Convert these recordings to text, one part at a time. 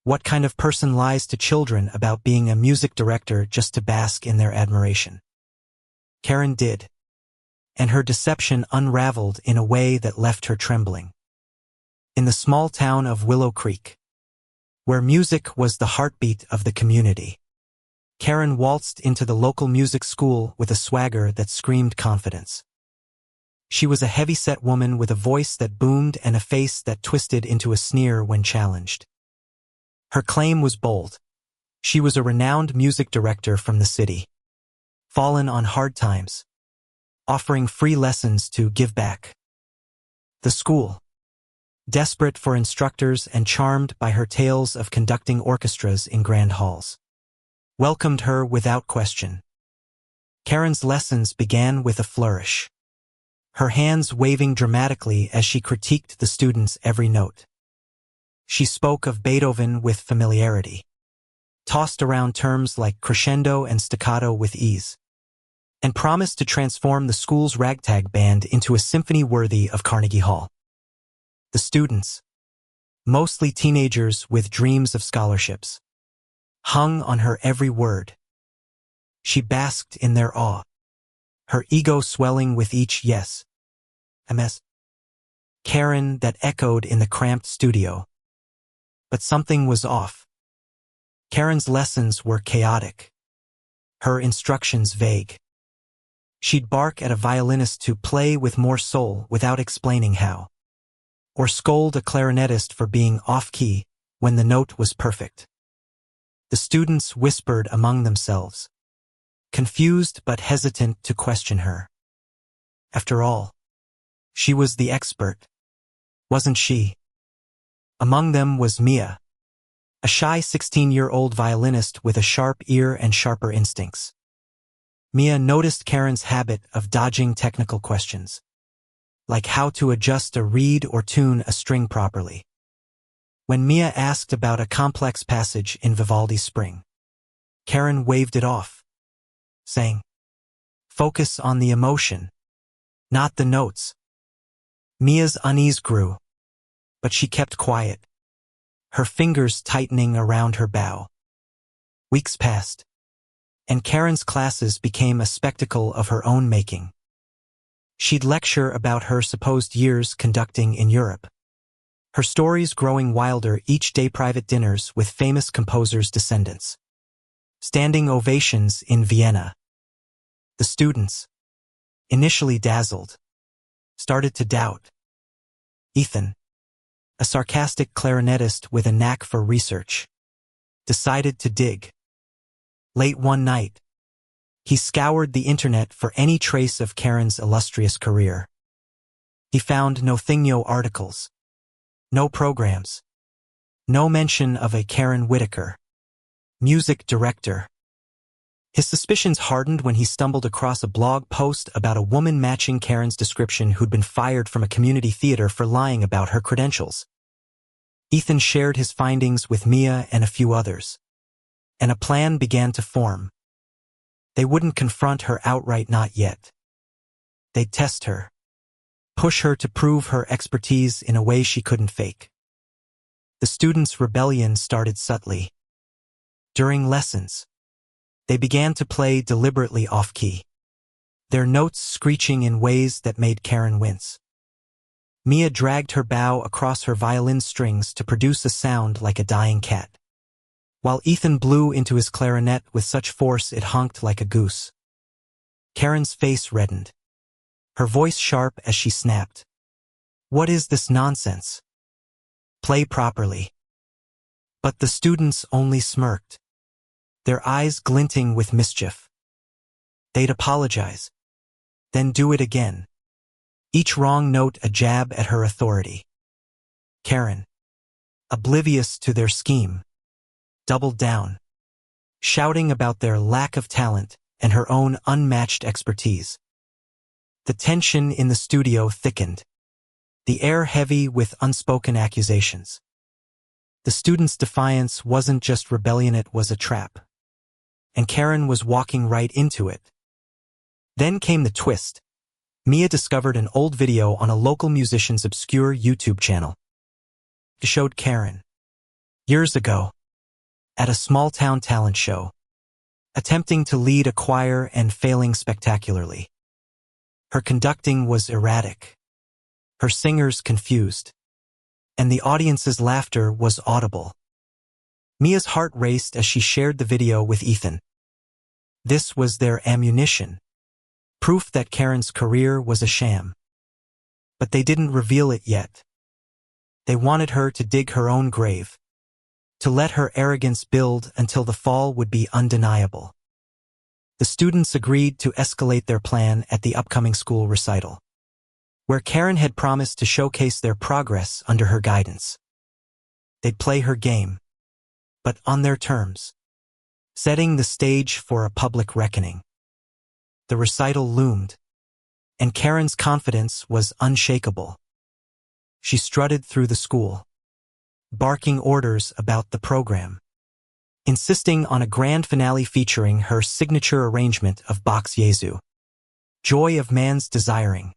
What kind of person lies to children about being a music director just to bask in their admiration? Karen did, and her deception unraveled in a way that left her trembling. In the small town of Willow Creek, where music was the heartbeat of the community, Karen waltzed into the local music school with a swagger that screamed confidence. She was a heavy-set woman with a voice that boomed and a face that twisted into a sneer when challenged. Her claim was bold. She was a renowned music director from the city, fallen on hard times, offering free lessons to give back. The school, desperate for instructors and charmed by her tales of conducting orchestras in grand halls, welcomed her without question. Karen's lessons began with a flourish, her hands waving dramatically as she critiqued the students' every note. She spoke of Beethoven with familiarity, tossed around terms like crescendo and staccato with ease, and promised to transform the school's ragtag band into a symphony worthy of Carnegie Hall. The students, mostly teenagers with dreams of scholarships, hung on her every word. She basked in their awe, her ego swelling with each yes, MS, Karen that echoed in the cramped studio. But something was off. Karen's lessons were chaotic, her instructions vague. She'd bark at a violinist to play with more soul without explaining how, or scold a clarinetist for being off-key when the note was perfect. The students whispered among themselves, confused but hesitant to question her. After all, she was the expert, wasn't she? Among them was Mia, a shy 16-year-old violinist with a sharp ear and sharper instincts. Mia noticed Karen's habit of dodging technical questions, like how to adjust a reed or tune a string properly. When Mia asked about a complex passage in Vivaldi's Spring, Karen waved it off, saying, "Focus on the emotion, not the notes." Mia's unease grew, but she kept quiet, her fingers tightening around her bow. Weeks passed, and Karen's classes became a spectacle of her own making. She'd lecture about her supposed years conducting in Europe, her stories growing wilder each day, private dinners with famous composers' descendants, standing ovations in Vienna. The students, initially dazzled, started to doubt. Ethan, a sarcastic clarinetist with a knack for research, decided to dig. Late one night, he scoured the internet for any trace of Karen's illustrious career. He found no Thingno articles, no programs, no mention of a Karen Whitaker, music director. His suspicions hardened when he stumbled across a blog post about a woman matching Karen's description who'd been fired from a community theater for lying about her credentials. Ethan shared his findings with Mia and a few others, and a plan began to form. They wouldn't confront her outright, not yet. They'd test her, push her to prove her expertise in a way she couldn't fake. The students' rebellion started subtly. During lessons, they began to play deliberately off-key, their notes screeching in ways that made Karen wince. Mia dragged her bow across her violin strings to produce a sound like a dying cat, while Ethan blew into his clarinet with such force it honked like a goose. Karen's face reddened, her voice sharp as she snapped, "What is this nonsense? Play properly." But the students only smirked, their eyes glinting with mischief. They'd apologize, then do it again, each wrong note a jab at her authority. Karen, oblivious to their scheme, doubled down, shouting about their lack of talent and her own unmatched expertise. The tension in the studio thickened, the air heavy with unspoken accusations. The students' defiance wasn't just rebellion, it was a trap. And Karen was walking right into it. Then came the twist. Mia discovered an old video on a local musician's obscure YouTube channel. It showed Karen, Years ago, at a small-town talent show, attempting to lead a choir and failing spectacularly. Her conducting was erratic, her singers confused, and the audience's laughter was audible. Mia's heart raced as she shared the video with Ethan. This was their ammunition, proof that Karen's career was a sham. But they didn't reveal it yet. They wanted her to dig her own grave, to let her arrogance build until the fall would be undeniable. The students agreed to escalate their plan at the upcoming school recital, where Karen had promised to showcase their progress under her guidance. They'd play her game, but on their terms, setting the stage for a public reckoning. The recital loomed, and Karen's confidence was unshakable. She strutted through the school, barking orders about the program, insisting on a grand finale featuring her signature arrangement of Bach's Jesu, Joy of Man's Desiring.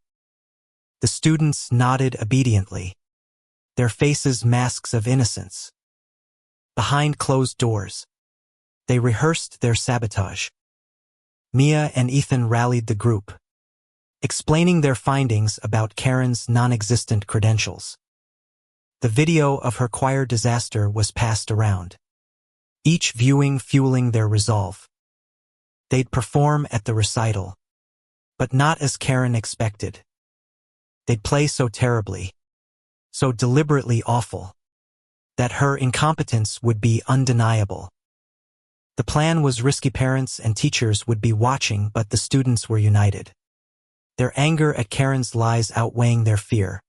The students nodded obediently, their faces masks of innocence. Behind closed doors, they rehearsed their sabotage. Mia and Ethan rallied the group, explaining their findings about Karen's non-existent credentials. The video of her choir disaster was passed around, each viewing fueling their resolve. They'd perform at the recital, but not as Karen expected. They'd play so terribly, so deliberately awful, that her incompetence would be undeniable. The plan was risky. Parents and teachers would be watching, but the students were united, their anger at Karen's lies outweighing their fear.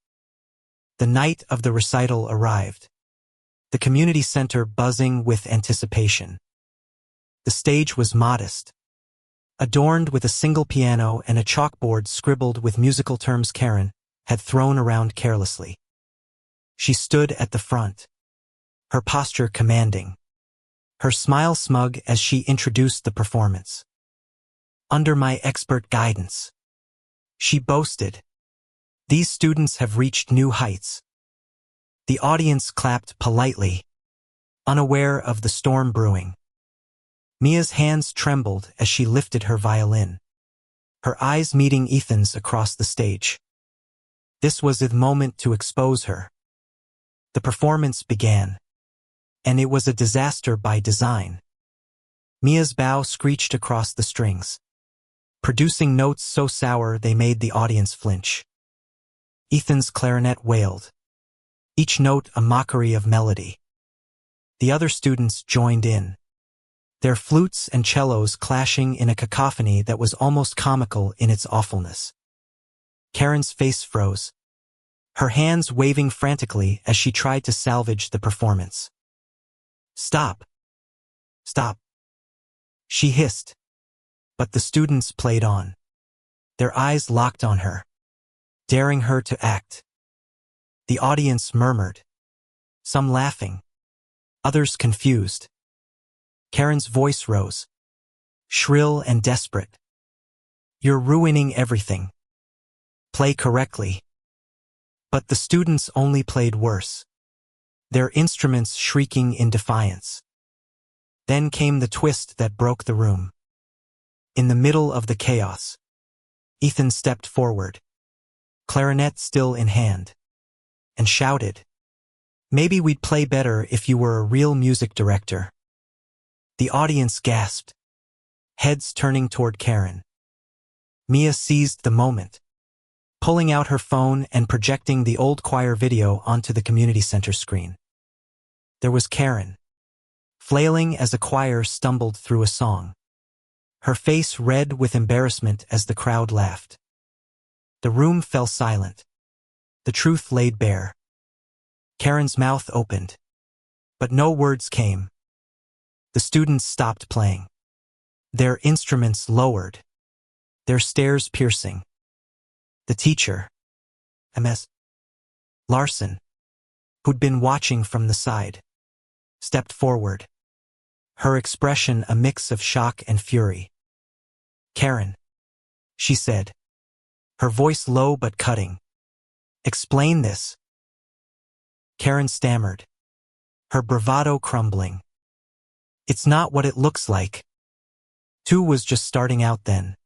The night of the recital arrived, the community center buzzing with anticipation. The stage was modest, adorned with a single piano and a chalkboard scribbled with musical terms Karen had thrown around carelessly. She stood at the front, her posture commanding, her smile smug as she introduced the performance. Under my expert guidance, she boasted, these students have reached new heights. The audience clapped politely, unaware of the storm brewing. Mia's hands trembled as she lifted her violin, her eyes meeting Ethan's across the stage. This was the moment to expose her. The performance began, and it was a disaster by design. Mia's bow screeched across the strings, producing notes so sour they made the audience flinch. Ethan's clarinet wailed, each note a mockery of melody. The other students joined in, their flutes and cellos clashing in a cacophony that was almost comical in its awfulness. Karen's face froze, her hands waving frantically as she tried to salvage the performance. Stop! Stop! She hissed, but the students played on, their eyes locked on her, daring her to act. The audience murmured, some laughing, others confused. Karen's voice rose, shrill and desperate. You're ruining everything. Play correctly. But the students only played worse, their instruments shrieking in defiance. Then came the twist that broke the room. In the middle of the chaos, Ethan stepped forward, clarinet still in hand, and shouted, maybe we'd play better if you were a real music director. The audience gasped, heads turning toward Karen. Mia seized the moment, pulling out her phone and projecting the old choir video onto the community center screen. There was Karen, flailing as a choir stumbled through a song, her face red with embarrassment as the crowd laughed. The room fell silent, the truth laid bare. Karen's mouth opened, but no words came. The students stopped playing, their instruments lowered, their stares piercing. The teacher, Ms. Larson, who'd been watching from the side, stepped forward, her expression a mix of shock and fury. Karen, she said, her voice low but cutting. Explain this. Karen stammered, her bravado crumbling. It's not what it looks like. 2 was just starting out then.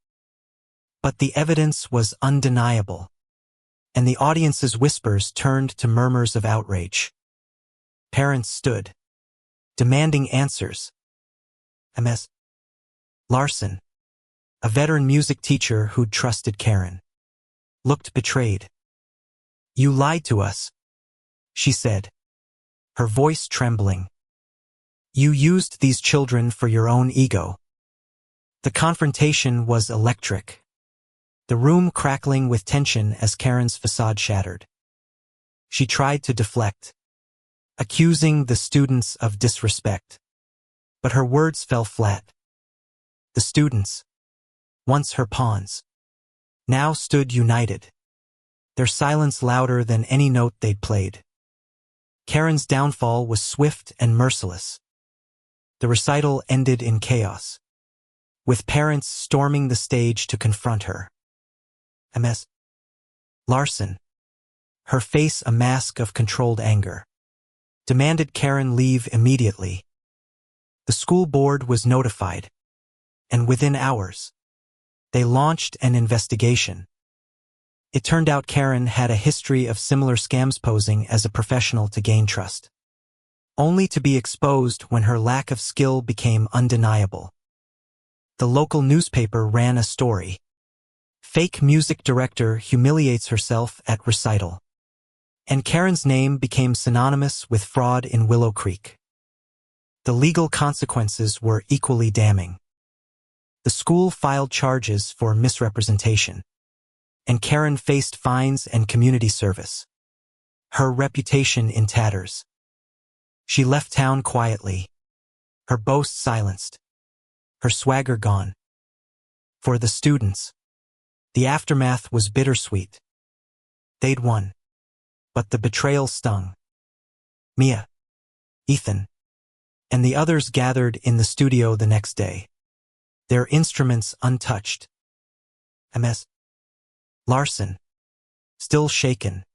But the evidence was undeniable, and the audience's whispers turned to murmurs of outrage. Parents stood, demanding answers. Ms. Larson, a veteran music teacher who'd trusted Karen, looked betrayed. "You lied to us," she said, her voice trembling. "You used these children for your own ego." The confrontation was electric, the room crackling with tension as Karen's facade shattered. She tried to deflect, accusing the students of disrespect, but her words fell flat. The students, once her pawns, now stood united, their silence louder than any note they'd played. Karen's downfall was swift and merciless. The recital ended in chaos, with parents storming the stage to confront her. Ms. Larson, her face a mask of controlled anger, demanded Karen leave immediately. The school board was notified, and within hours, they launched an investigation. It turned out Karen had a history of similar scams, posing as a professional to gain trust, only to be exposed when her lack of skill became undeniable. The local newspaper ran a story. Fake music director humiliates herself at recital. And Karen's name became synonymous with fraud in Willow Creek. The legal consequences were equally damning. The school filed charges for misrepresentation, and Karen faced fines and community service, her reputation in tatters. She left town quietly, her boast silenced, her swagger gone. For the students, the aftermath was bittersweet. They'd won, but the betrayal stung. Mia, Ethan, and the others gathered in the studio the next day, their instruments untouched. Ms. Larson, still shaken,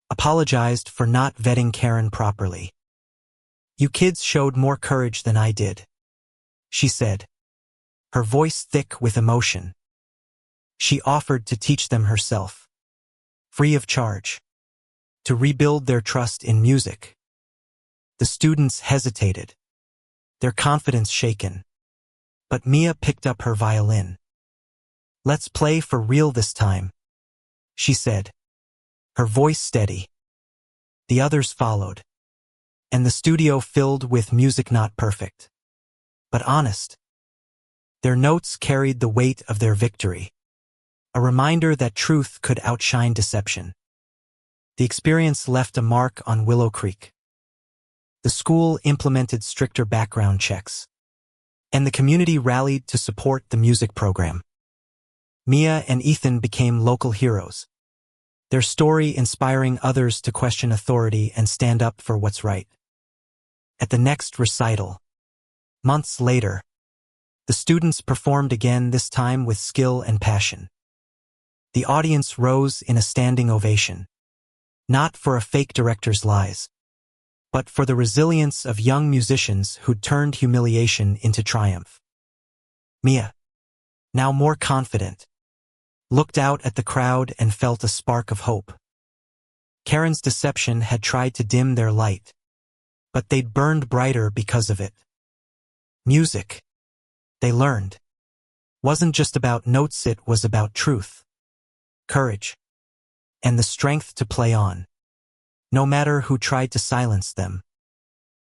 apologized for not vetting Karen properly. "You kids showed more courage than I did," she said, her voice thick with emotion. She offered to teach them herself, free of charge, to rebuild their trust in music. The students hesitated, their confidence shaken, but Mia picked up her violin. "Let's play for real this time," she said, her voice steady. The others followed, and the studio filled with music not perfect, but honest. Their notes carried the weight of their victory, a reminder that truth could outshine deception. The experience left a mark on Willow Creek. The school implemented stricter background checks, and the community rallied to support the music program. Mia and Ethan became local heroes, their story inspiring others to question authority and stand up for what's right. At the next recital, months later, the students performed again, this time with skill and passion. The audience rose in a standing ovation, not for a fake director's lies, but for the resilience of young musicians who'd turned humiliation into triumph. Mia, now more confident, looked out at the crowd and felt a spark of hope. Karen's deception had tried to dim their light, but they'd burned brighter because of it. Music, they learned, wasn't just about notes, it was about truth, courage, and the strength to play on, no matter who tried to silence them.